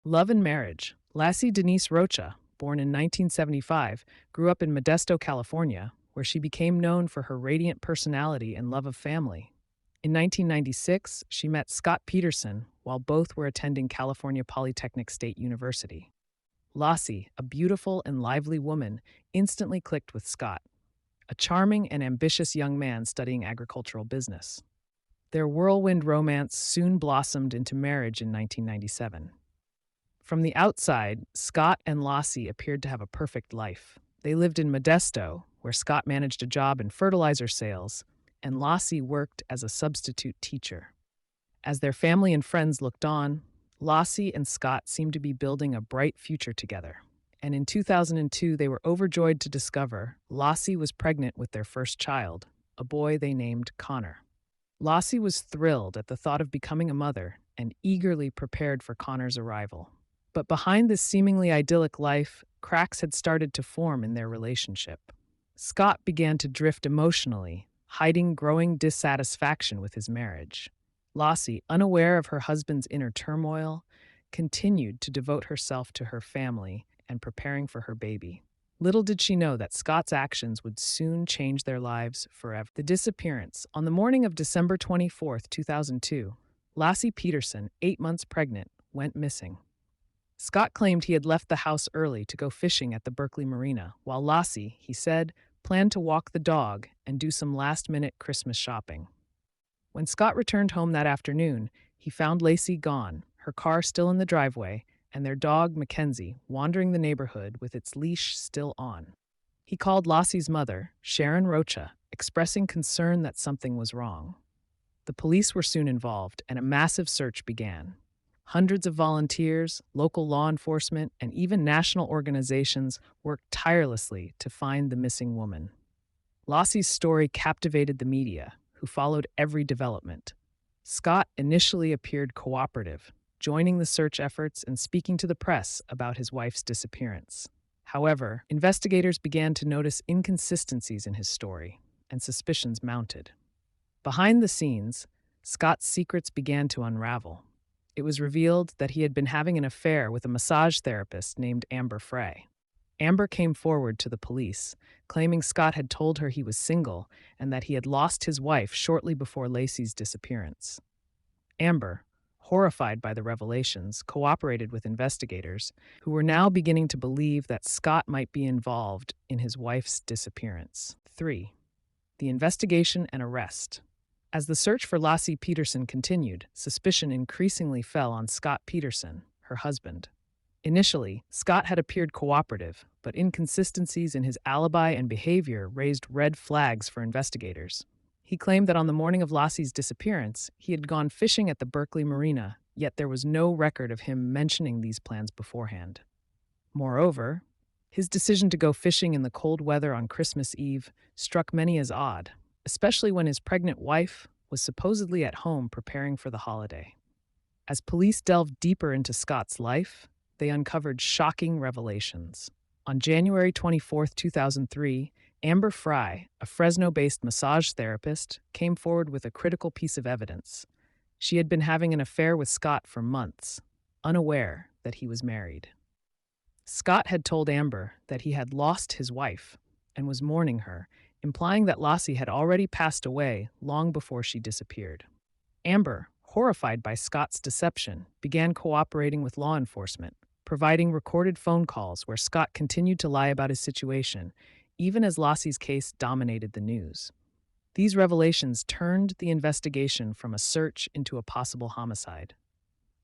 Love and marriage. Laci Denise Rocha, born in 1975, grew up in Modesto, California, where she became known for her radiant personality and love of family. In 1996, she met Scott Peterson while both were attending California Polytechnic State University. Laci, a beautiful and lively woman, instantly clicked with Scott, a charming and ambitious young man studying agricultural business. Their whirlwind romance soon blossomed into marriage in 1997. From the outside, Scott and Laci appeared to have a perfect life. They lived in Modesto, where Scott managed a job in fertilizer sales, and Laci worked as a substitute teacher. As their family and friends looked on, Laci and Scott seemed to be building a bright future together. And in 2002, they were overjoyed to discover Laci was pregnant with their first child, a boy they named Connor. Laci was thrilled at the thought of becoming a mother and eagerly prepared for Connor's arrival. But behind this seemingly idyllic life, cracks had started to form in their relationship. Scott began to drift emotionally, hiding growing dissatisfaction with his marriage. Laci, unaware of her husband's inner turmoil, continued to devote herself to her family and preparing for her baby. Little did she know that Scott's actions would soon change their lives forever. The disappearance. On the morning of December 24, 2002, Laci Peterson, 8 months pregnant, went missing. Scott claimed he had left the house early to go fishing at the Berkeley Marina, while Laci, he said, planned to walk the dog and do some last-minute Christmas shopping. When Scott returned home that afternoon, he found Laci gone, her car still in the driveway, and their dog, Mackenzie, wandering the neighborhood with its leash still on. He called Laci's mother, Sharon Rocha, expressing concern that something was wrong. The police were soon involved, and a massive search began. Hundreds of volunteers, local law enforcement, and even national organizations worked tirelessly to find the missing woman. Laci's story captivated the media, who followed every development. Scott initially appeared cooperative, joining the search efforts and speaking to the press about his wife's disappearance. However, investigators began to notice inconsistencies in his story, and suspicions mounted. Behind the scenes, Scott's secrets began to unravel. It was revealed that he had been having an affair with a massage therapist named Frey. Amber came forward to the police, claiming Scott had told her he was single and that he had lost his wife shortly before Laci's disappearance. Amber, horrified by the revelations, cooperated with investigators, who were now beginning to believe that Scott might be involved in his wife's disappearance. 3. The investigation and arrest. As the search for Laci Peterson continued, suspicion increasingly fell on Scott Peterson, her husband. Initially, Scott had appeared cooperative, but inconsistencies in his alibi and behavior raised red flags for investigators. He claimed that on the morning of Laci's disappearance, he had gone fishing at the Berkeley Marina, yet there was no record of him mentioning these plans beforehand. Moreover, his decision to go fishing in the cold weather on Christmas Eve struck many as odd, especially when his pregnant wife was supposedly at home preparing for the holiday. As police delved deeper into Scott's life, they uncovered shocking revelations. On January 24, 2003, Amber Frey, a Fresno-based massage therapist, came forward with a critical piece of evidence. She had been having an affair with Scott for months, unaware that he was married. Scott had told Amber that he had lost his wife and was mourning her, implying that Laci had already passed away long before she disappeared. Amber, horrified by Scott's deception, began cooperating with law enforcement, providing recorded phone calls where Scott continued to lie about his situation, even as Laci's case dominated the news. These revelations turned the investigation from a search into a possible homicide.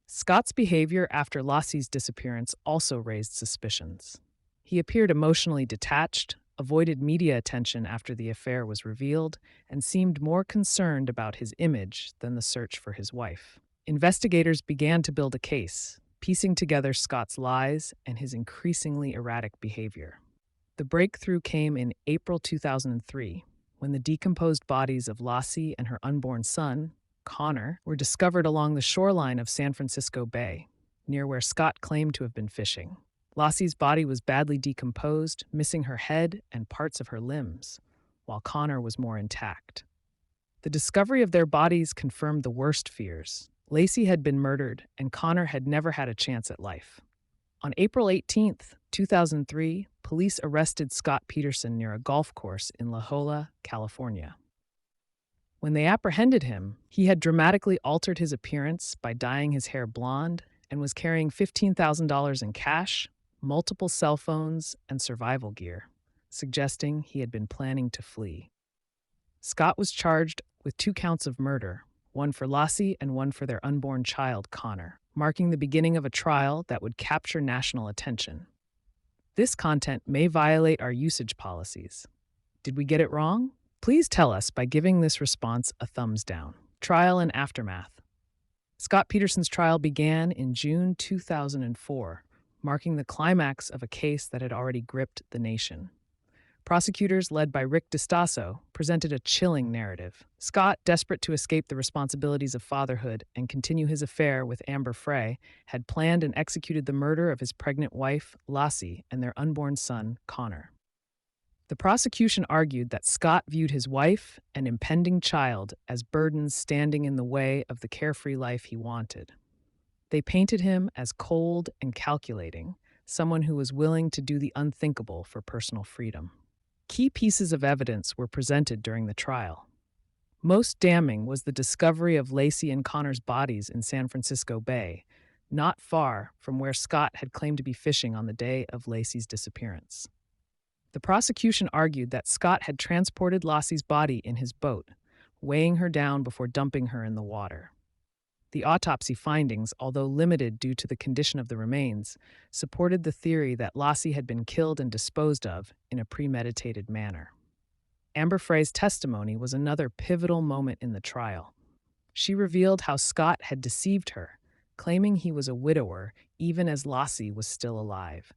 Scott's behavior after Laci's disappearance also raised suspicions. He appeared emotionally detached, avoided media attention after the affair was revealed, and seemed more concerned about his image than the search for his wife. Investigators began to build a case, piecing together Scott's lies and his increasingly erratic behavior. The breakthrough came in April 2003, when the decomposed bodies of Laci and her unborn son, Connor, were discovered along the shoreline of San Francisco Bay, near where Scott claimed to have been fishing. Laci's body was badly decomposed, missing her head and parts of her limbs, while Connor was more intact. The discovery of their bodies confirmed the worst fears. Laci had been murdered, and Connor had never had a chance at life. On April 18th, 2003, police arrested Scott Peterson near a golf course in La Jolla, California. When they apprehended him, he had dramatically altered his appearance by dyeing his hair blonde and was carrying $15,000 in cash, multiple cell phones, and survival gear, suggesting he had been planning to flee. Scott was charged with 2 counts of murder, one for Laci and one for their unborn child, Connor, marking the beginning of a trial that would capture national attention. This content may violate our usage policies. Did we get it wrong? Please tell us by giving this response a thumbs down. Trial and aftermath. Scott Peterson's trial began in June 2004, marking the climax of a case that had already gripped the nation. Prosecutors, led by Rick DiStasso, presented a chilling narrative. Scott, desperate to escape the responsibilities of fatherhood and continue his affair with Frey, had planned and executed the murder of his pregnant wife, Laci, and their unborn son, Connor. The prosecution argued that Scott viewed his wife and impending child as burdens standing in the way of the carefree life he wanted. They painted him as cold and calculating, someone who was willing to do the unthinkable for personal freedom. Key pieces of evidence were presented during the trial. Most damning was the discovery of Laci and Connor's bodies in San Francisco Bay, not far from where Scott had claimed to be fishing on the day of Laci's disappearance. The prosecution argued that Scott had transported Laci's body in his boat, weighing her down before dumping her in the water. The autopsy findings, although limited due to the condition of the remains, supported the theory that Laci had been killed and disposed of in a premeditated manner. Frey's testimony was another pivotal moment in the trial. She revealed how Scott had deceived her, claiming he was a widower even as Laci was still alive.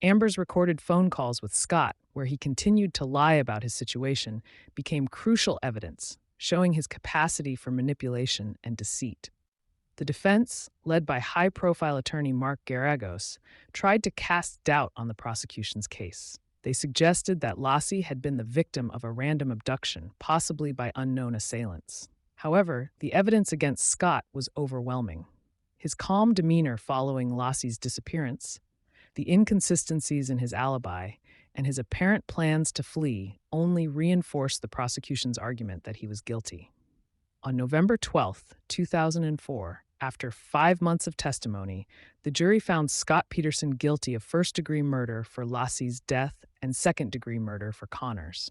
Amber's recorded phone calls with Scott, where he continued to lie about his situation, became crucial evidence, showing his capacity for manipulation and deceit. The defense, led by high-profile attorney Mark Garagos, tried to cast doubt on the prosecution's case. They suggested that Laci had been the victim of a random abduction, possibly by unknown assailants. However, the evidence against Scott was overwhelming. His calm demeanor following Laci's disappearance, the inconsistencies in his alibi, and his apparent plans to flee only reinforced the prosecution's argument that he was guilty. On November 12, 2004, after 5 months of testimony, the jury found Scott Peterson guilty of first-degree murder for Laci's death and second-degree murder for Connor's.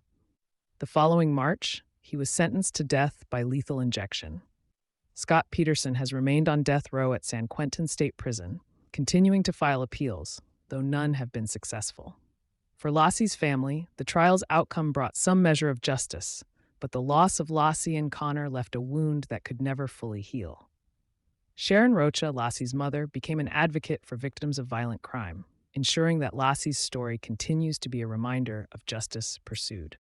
The following March, he was sentenced to death by lethal injection. Scott Peterson has remained on death row at San Quentin State Prison, continuing to file appeals, though none have been successful. For Laci's family, the trial's outcome brought some measure of justice, but the loss of Laci and Connor left a wound that could never fully heal. Sharon Rocha, Laci's mother, became an advocate for victims of violent crime, ensuring that Laci's story continues to be a reminder of justice pursued.